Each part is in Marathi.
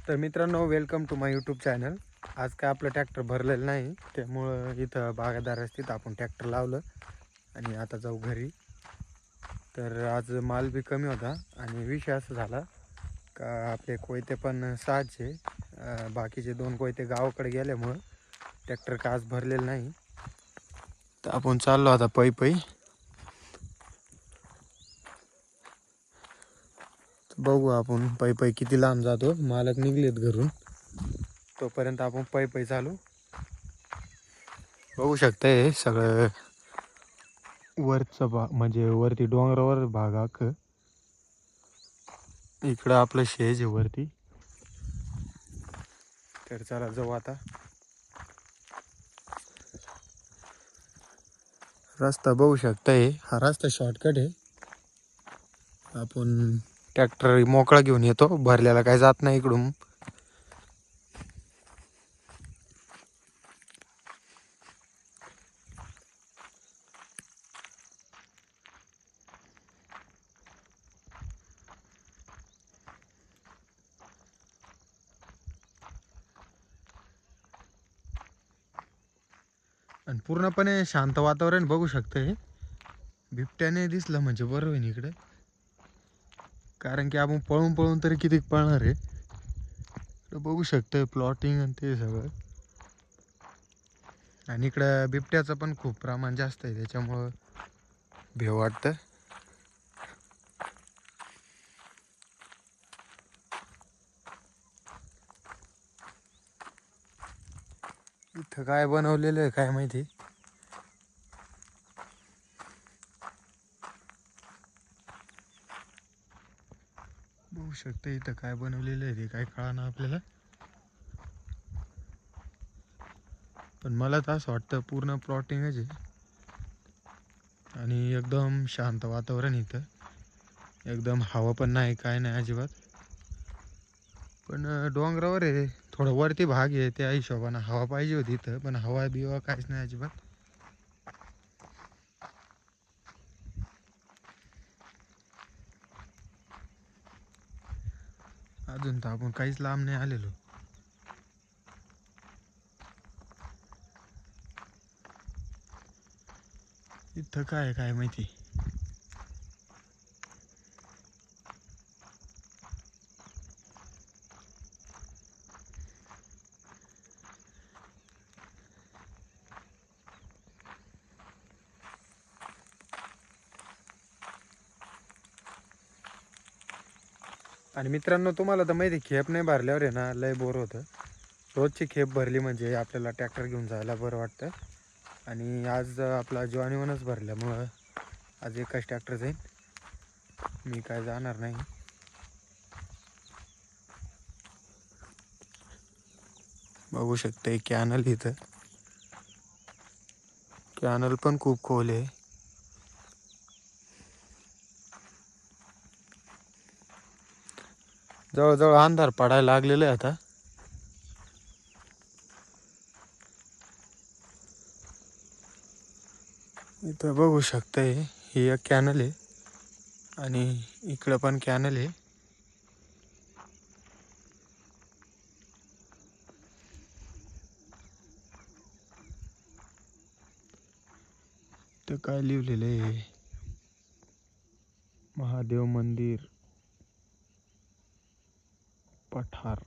तर मित्रांनो, welcome to my YouTube channel. आज काय आपलं ट्रॅक्टर भरलेलं नाही, त्यामुळं इथं बागायतदार असतील आपण ट्रॅक्टर लावलं आणि आता जाऊ घरी. तर आज माल बी कमी होता आणि विषय असा झाला का आपले कोयते पण 6चे, बाकीचे 2 कोयते गावाकडे गेल्यामुळं ट्रॅक्टर का आज भरलेलं नाही. तर आपण चाललो आता पै बघू आपण पै किती लांब जातो. मालक निघलेत घरून, तोपर्यंत आपण पै चालू. बघू शकताय सगळं वरचं भाग, म्हणजे वरती डोंगरावर भाग अख्खं. इकडं आपलं शेज आहे वरती. तर चला जाऊ आता. रस्ता बघू शकताय, हा रस्ता शॉर्टकट आहे. आपण ट्रॅक्टर मोकळा घेऊन येतो, भरलेला काय जात नाही इकडून. आणि पूर्णपणे शांत वातावरण बघू शकतंय. बिबट्याने दिसलं म्हणजे बरं होईल इकडे, कारण की आपण पळून पळून तरी किती पळणार आहे. बघू शकतोय प्लॉटिंग आणि ते सगळं. आणि इकडं बिबट्याचं पण खूप प्रमाण जास्त आहे, त्याच्यामुळं भेव वाटतं. इथं काय बनवलेलं आहे काय माहिती. बघू शकता इथं काय बनवलेलं आहे ते काय कळना आपल्याला. पण मला तर असं वाटतं पूर्ण प्लॉटिंगच आहे आणि एकदम शांत वातावरण इथं. एकदम हवा पण नाही, काय नाही अजिबात. पण डोंगरावर आहे, थोडं वरती भाग आहे, त्या हिशोबानं हवा पाहिजे होती इथं, पण हवा बिवा काहीच नाही अजिबात. अजून तर आपण काहीच लांब नाही आलेलो. इथं काय माहिती. आणि मित्रांनो, तुम्हाला तर माहिती, खेप नाही भरल्यावर आहे ना लय बोर होतं. रोजची खेप भरली म्हणजे आपल्याला ट्रॅक्टर घेऊन जायला बरं वाटतं. आणि आज आपला जॉनीवनच भरल्यामुळं आज एकच ट्रॅक्टर जाईल, मी काय जाणार नाही. बघू शकते कॅनल इथं, कॅनल पण खूप खोल आहे. जवळजवळ अंधार पडायला लागलेलं आहे आता. इथं बघू शकताय ही एक कॅनल आहे आणि इकडं पण कॅनल आहे. तर काय लिहिलेलं आहे, महादेव मंदिर पठार.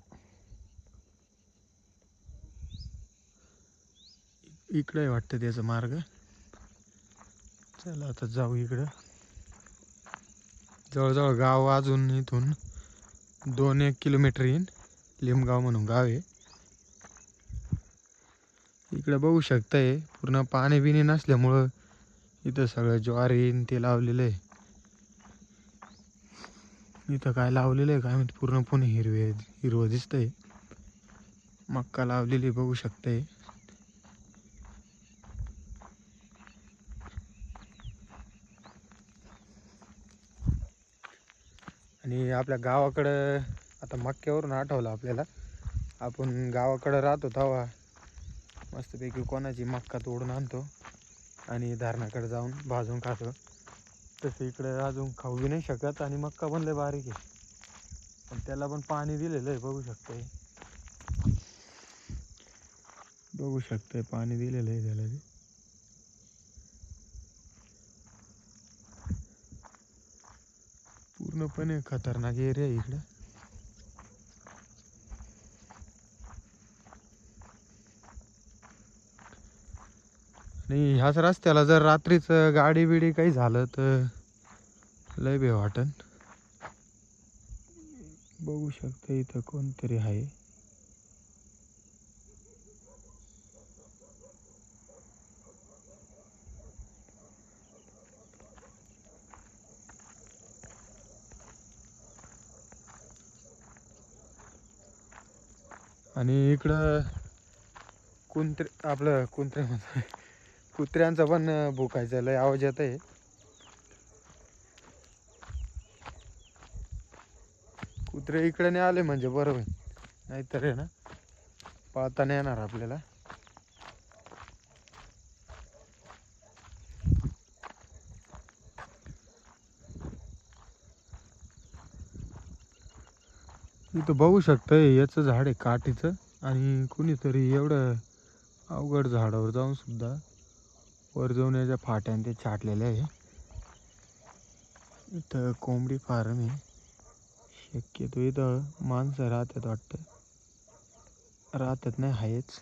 इकडे वाटतं त्याचा मार्ग. चला आता जाऊ इकडं. जवळजवळ गाव अजून इथून 2-1 किलोमीटर येईन. लिमगाव म्हणून गाव आहे. इकडे बघू शकताय पूर्ण पाणी बिणी नसल्यामुळं इथं सगळं ज्वारी ते लावलेलं आहे. इथं काय लावलेलं आहे काय माहिती, पूर्ण पुणे हिरवं दिसतंय. मक्का लावलेली बघू शकताय. आणि आपल्या गावाकडं आता मक्क्यावरून आठवलं आपल्याला, आपण गावाकडं राहतो तेव्हा मस्तपैकी कोणाची मक्का तोडून आणतो आणि धारणाकडे जाऊन भाजून खातो. तसं इकडे अजून खाऊ बी नाही शकत आणि मक्का पण लय बारीक आहे. आणि त्याला पण पाणी दिलेलं आहे, बघू शकताय. बघू शकताय पाणी दिलेलं आहे त्याला. पूर्णपणे खतरनाक एरिया आहे इकडं. आणि ह्याच रस्त्याला जर रात्रीच गाडी बिडी काही झालं तर लय बे वाटन. बघू शकता इथं कोणतरी आहे. आणि इकडं आपलं कुत्र्यांचा पण भुकायचा लय आवाज येत आहे. कुत्रे इकडे नाही आले म्हणजे बरं होईल, नाहीतर आहे ना पाळता नाही येणार आपल्याला. इथं बघू शकतोय याचं झाड आहे काठीचं, आणि कुणीतरी एवढं अवघड झाडावर जाऊन सुद्धा वर जाऊन याच्या फाट्याने ते छाटलेलं आहे. इथं कोंबडी फार्म आहे. शक्यतो इथं माणसं राहतात वाटतं, राहतात नाही आहेच.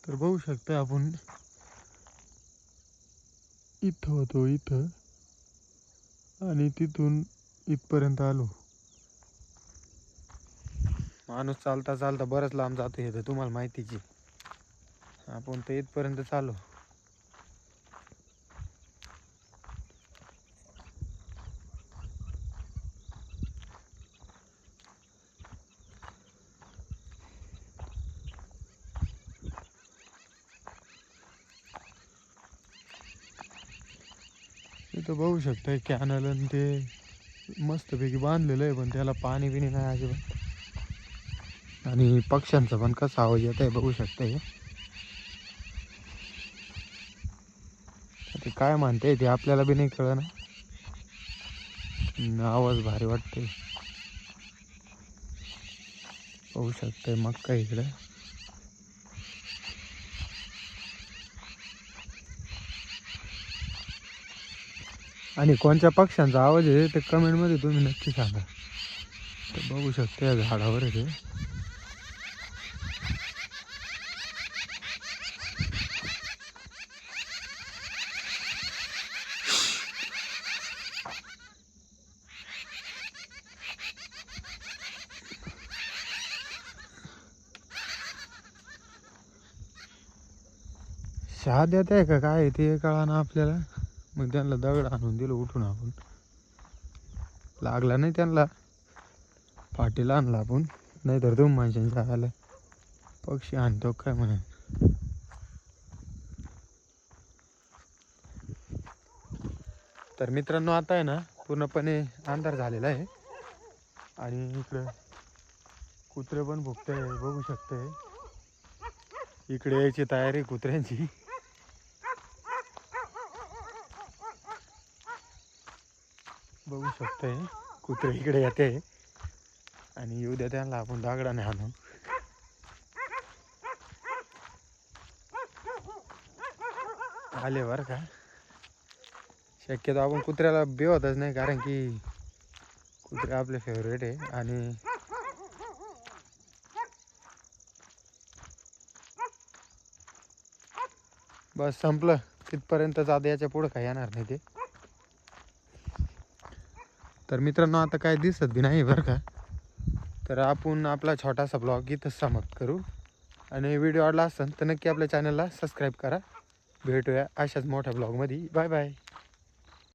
तर बघू शकतो आपण इथं होतो इथं, आणि तिथून इथपर्यंत आलो. माणूस चालता चालता बरंच लांब जातो हे तर तुम्हाला माहितीची. आपण तर इथपर्यंत चालू. इथं बघू शकता कॅनल आणि ते मस्तपैकी बांधलेलं आहे, पण त्याला पाणी बिणी नाही अजिबात. आणि पक्ष्यांचा पण कसा आवाज येत आहे बघू शकता. ते काय म्हणते ते आपल्याला बी नाही कळना. आवाज भारी वाटते. बघू शकते मक्का इकडे. आणि कोणत्या पक्ष्यांचा आवाज आहे ते कमेंटमध्ये तुम्ही नक्की सांगा. तर बघू शकते या झाडावर आहे ते. शहा देत आहे का काय ते कळा ना आपल्याला. मग त्यांना दगड आणून दिलं उठून आपण. लागला नाही त्यांना, पाठीला आणला आपण. नाही तर दोन माणसांच्या आला पक्षी आणतो काय म्हणा. तर मित्रांनो आता आहे ना पूर्णपणे अंधार झालेला आहे, आणि इकडं कुत्रे पण भुकते बघू शकते. इकडे यायची तयारी कुत्र्यांची. बघू शकते कुत्रे इकडे येते, आणि येऊ द्या त्यांना आपण दगडाने आणू. आले बरं का. शक्यतो आपण कुत्र्याला बेवतच नाही, कारण की कुत्रे आपले फेवरेट आहे. आणि बस संपलं तिथपर्यंत. आता याच्या पुढं काही येणार नाही ते. तर मित्रांनो आता काय दिसत बी नाही बरं का. तर आपण आपला छोटासा ब्लॉग इथंच समाप्त करू. आणि व्हिडिओ आवडला असेल तर नक्की आपल्या चॅनलला सबस्क्राईब करा. भेटूया अशाच मोठ्या ब्लॉगमध्ये. Bye bye.